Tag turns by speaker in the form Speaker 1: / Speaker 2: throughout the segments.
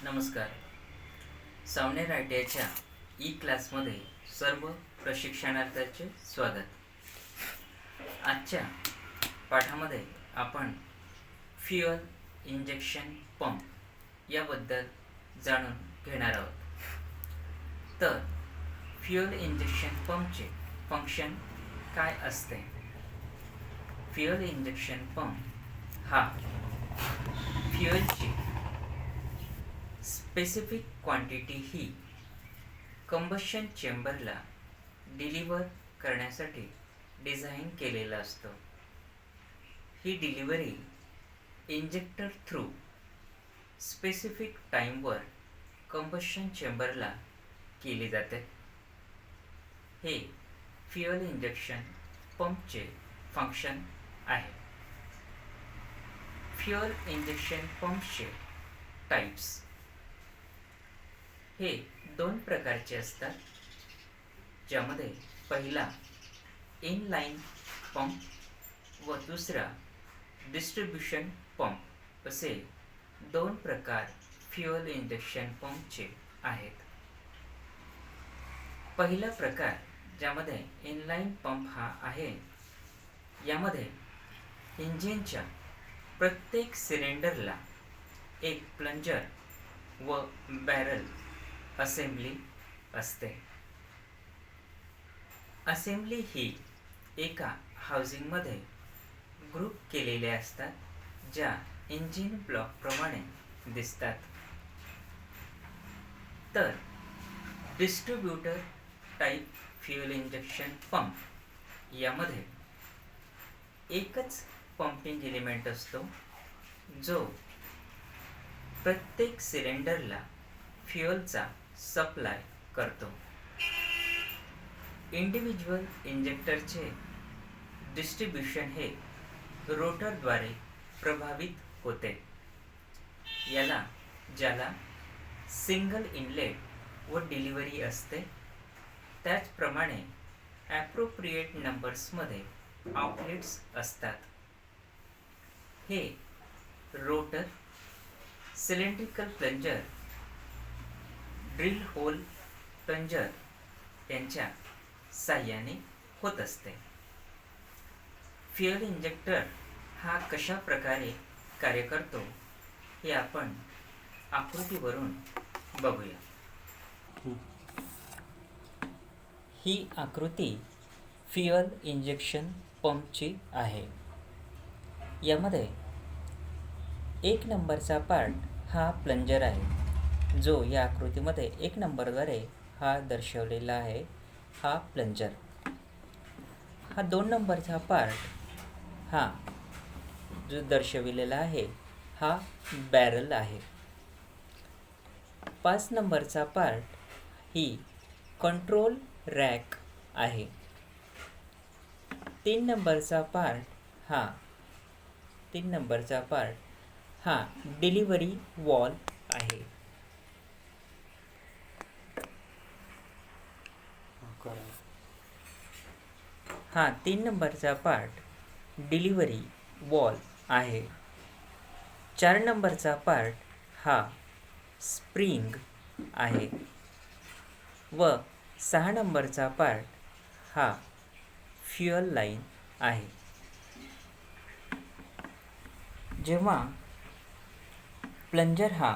Speaker 1: नमस्कार. सावनेर आयटीआयच्या ई क्लासमध्ये सर्व प्रशिक्षणार्थींचे स्वागत. आजच्या पाठामध्ये आपण फ्युअल इंजेक्शन पंप याबद्दल जाणून घेणार आहोत. तर फ्युअल इंजेक्शन पंपचे फंक्शन काय असते? फ्युअल इंजेक्शन पंप हा फ्युएलची स्पेसिफिक क्वांटिटी ही कंबशन चेंबरला डिलिव्हर करण्यासाठी डिझाईन केलेला असतो. ही डिलिव्हरी इंजेक्टर थ्रू स्पेसिफिक टाईमवर कंबशन चेंबरला केली जाते. हे फ्युएल इंजेक्शन पंपचे फंक्शन आहे. फ्युएल इंजेक्शन पंपचे टाईप्स हे दोन प्रकारचे असतात, ज्यामध्ये पहिला इनलाइन पंप व दुसरा डिस्ट्रीब्यूशन पंप असे दोन प्रकार फ्युएल इंजेक्शन पंपचे आहेत. पहिला प्रकार ज्यामध्ये इनलाइन पंप हा आहे, यामध्ये इंजिनच्या प्रत्येक सिलेंडरला एक प्लंजर व बॅरल असेंब्ली असते. असेंब्ली ही एका हाऊसिंगमध्ये ग्रुप केलेल्या असतात, ज्या इंजिन ब्लॉकप्रमाणे दिसतात. तर distributor type fuel injection pump यामध्ये एकच पंपिंग एलिमेंट असतो, जो प्रत्येक सिलेंडरला फ्युएलचा सप्लाय करतो. इंडिव्हिज्युअल इंजेक्टरचे डिस्ट्रीब्युशन हे रोटरद्वारे प्रभावित होते. ज्याला सिंगल इनलेट व डिलिव्हरी असते. त्याचप्रमाणे ॲप्रोप्रिएट नंबर्समध्ये आउटलेट्स असतात. हे rotor, cylindrical plunger, drill hole plunger यांच्या साह्याने होत असते. फ्युएल इंजेक्टर हा कशा प्रकारे कार्य करतो हे आपण आकृतीवरून बघूया. ही आकृती फ्युएल इंजेक्शन पंपची आहे. यामध्ये एक नंबरचा पार्ट हा प्लंजर आहे, जो या आकृतीमध्ये एक नंबरद्वारे हा दर्शवलेला आहे. हा प्लंजर. हा 2 नंबरचा पार्ट हा जो दर्शविलेला आहे हा बॅरल आहे. 5 नंबरचा पार्ट ही कंट्रोल रॅक आहे. 3 नंबरचा पार्ट हा डिलिव्हरी वॉल आहे. हा 3 नंबरचा पार्ट डिलिव्हरी वॉल आहे. 4 नंबरचा पार्ट हा स्प्रिंग आहे व 6 नंबरचा पार्ट हा फ्युएल लाईन आहे. जेव्हा प्लंजर हा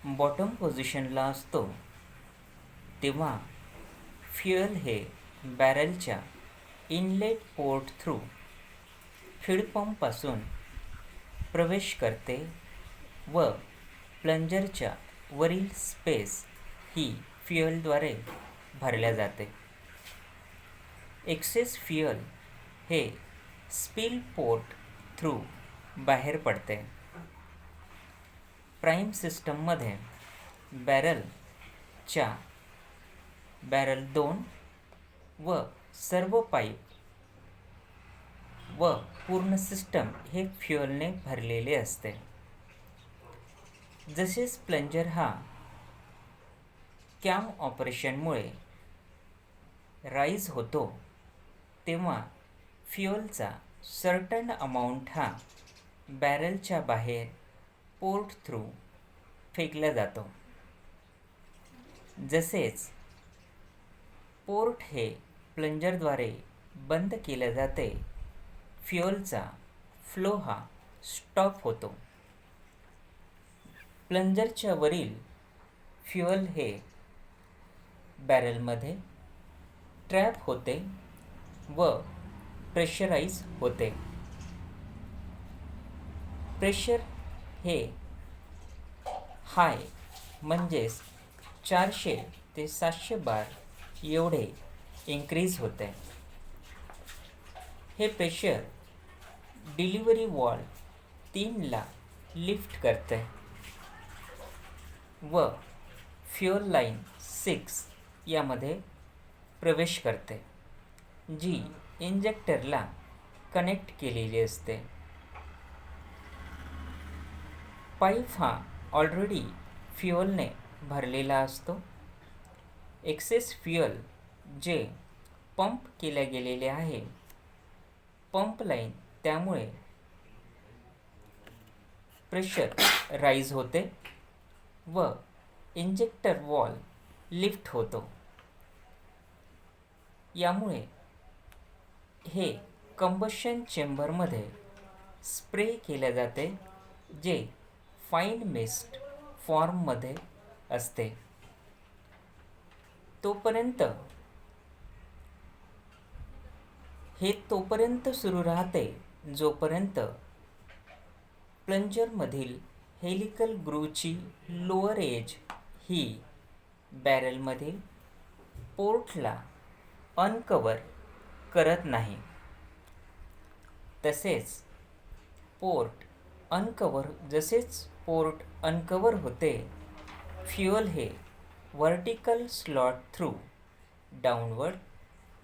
Speaker 1: बॉटम पोझिशनला असतो, तेव्हा फ्युएल हे बॅरलच्या इनलेट पोर्ट थ्रू फीड पंपपासून प्रवेश करते व प्लंजरच्या वरील स्पेस ही फ्युएलद्वारे भरल्या जाते. एक्सेस फ्युएल हे स्पिल पोर्ट थ्रू बाहेर पडते. प्राईम सिस्टममध्ये बॅरल 2 व सर्व पाईप व पूर्ण सिस्टम हे फ्युएलने भरलेले असते. जसेच प्लंजर हा कॅम ऑपरेशनमुळे राईज होतो, तेव्हा फ्युएलचा सर्टन अमाऊंट हा बॅरलच्या बाहेर पोर्ट थ्रू फेकला जातो. जसेच पोर्ट हे प्लंजरद्वारे बंद केले जाते, फ्युएलचा फ्लो हा स्टॉप होतो. प्लंजरच्या वरील फ्युएल हे बॅरलमध्ये ट्रॅप होते व प्रेशराईज होते. प्रेशर हे हाय म्हणजेच 400 ते 700 बार एवढे इन्क्रीज होते. हे प्रेशर डिलिव्हरी वॉल 3ला लिफ्ट करते व फ्युएल लाईन 6 यामध्ये प्रवेश करते, जी इंजेक्टरला कनेक्ट केलेली असते. पाईप हा ऑलरेडी फ्युएलने भरलेला असतो. एक्सेस फ्युएल जे पंप केले गेलेले आहे, पंप लाईन, त्यामुळे प्रेशर राईज होते व इंजेक्टर वॉल लिफ्ट होतो. यामुळे हे कंबशन चेंबरमध्ये स्प्रे केले जाते, जे फाईन मिस्ट फॉर्ममध्ये असते. तोपर्यंत सुरू राहते जोपर्यंत प्लंजरमधील हेलिकल ग्रूवची लोअर एज ही बॅरलमधील पोर्टला अनकवर करत नाही. जसेच पोर्ट अनकवर होते, फ्युएल हे vertical slot through downward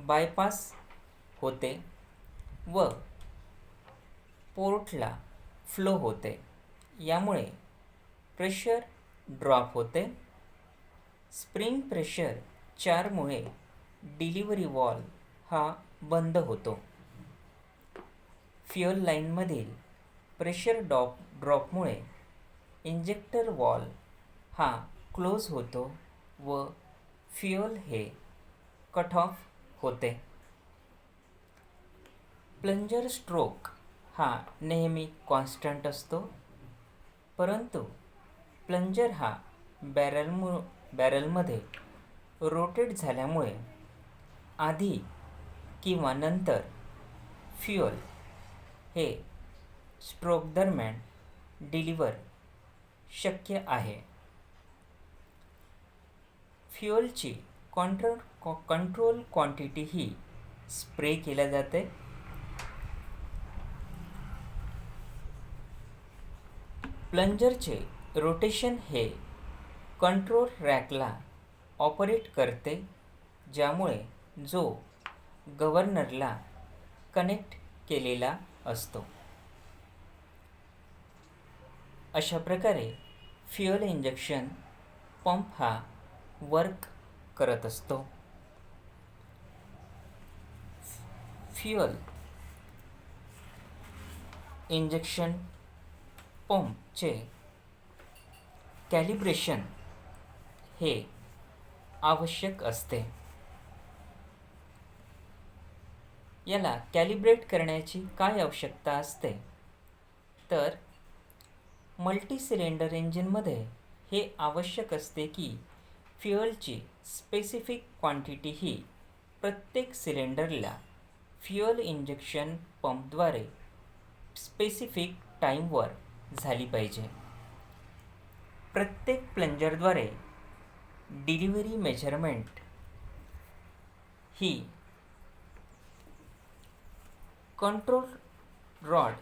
Speaker 1: bypass होते व पोर्टला फ्लो होते. यामुळे प्रेशर ड्रॉप होते. स्प्रिंग प्रेशर 4मुळे डिलिव्हरी वॉल हा बंद होतो. फ्युएल लाईनमधील प्रेशर ड्रॉपमुळे इंजेक्टर वॉल हा क्लोज होतो व फ्युएल हे कट ऑफ होते. प्लंजर स्ट्रोक हा नेहमी कॉन्स्टंट असतो, परंतु प्लंजर हा बॅरलमध्ये रोटेट झाल्यामुळे आधी किंवा नंतर फ्युएल हे स्ट्रोक दरम्यान डिलिव्हर शक्य आहे. फ्युएलची कंट्रोल क्वांटिटी ही स्प्रे केल्या जाते. प्लंजरचे रोटेशन हे कंट्रोल रॅकला ऑपरेट करते, ज्यामुळे जो गव्हर्नरला कनेक्ट केलेला असतो. अशा प्रकारे फ्युएल इंजेक्शन पंप हा वर्क करत असतो. फ्युएल इंजेक्शन पंपचे कॅलिब्रेशन हे आवश्यक असते. याला कॅलिब्रेट करण्याची काय आवश्यकता असते, तर मल्टी सिलेंडर इंजिनमध्ये हे आवश्यक असते की फ्युएलची स्पेसिफिक क्वांटिटी ही प्रत्येक सिलेंडरला फ्युएल इंजेक्शन पंपद्वारे स्पेसिफिक टाईमवर झाली पाहिजे. प्रत्येक प्लंजरद्वारे डिलिव्हरी मेजरमेंट ही कंट्रोल रॉडला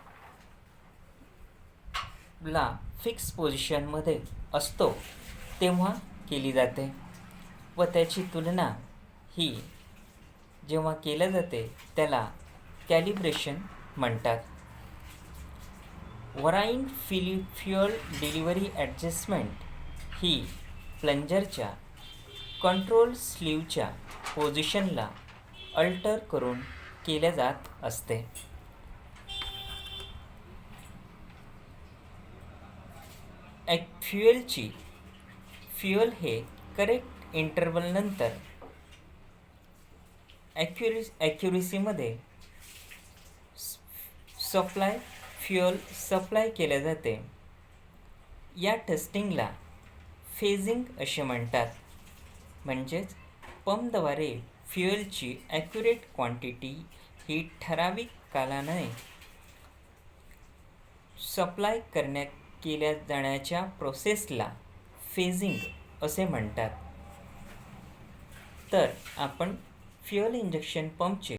Speaker 1: फिक्स पोझिशनमध्ये असतो तेव्हा केली जाते व त्याची तुलना ही जेव्हा केल्या जाते त्याला कॅलिब्रेशन म्हणतात. व्हराईंग फ्युएल डिलिव्हरी ॲडजस्टमेंट ही प्लंजरच्या कंट्रोल स्लीवच्या पोझिशनला अल्टर करून केल्या जात असते. फ्युएल हे करेक्ट इंटरवलनंतर ॲक्युरेसीमध्ये फ्युअल सप्लाय केले जाते. या टेस्टिंगला फेजिंग असे म्हणतात. म्हणजेच पंपद्वारे फ्युएलची ॲक्युरेट क्वांटिटी ही ठराविक कालाने सप्लाय केल्या जाण्याच्या प्रोसेसला फेजिंग असे म्हणतात. तर आपण फ्युएल इंजेक्शन पंपचे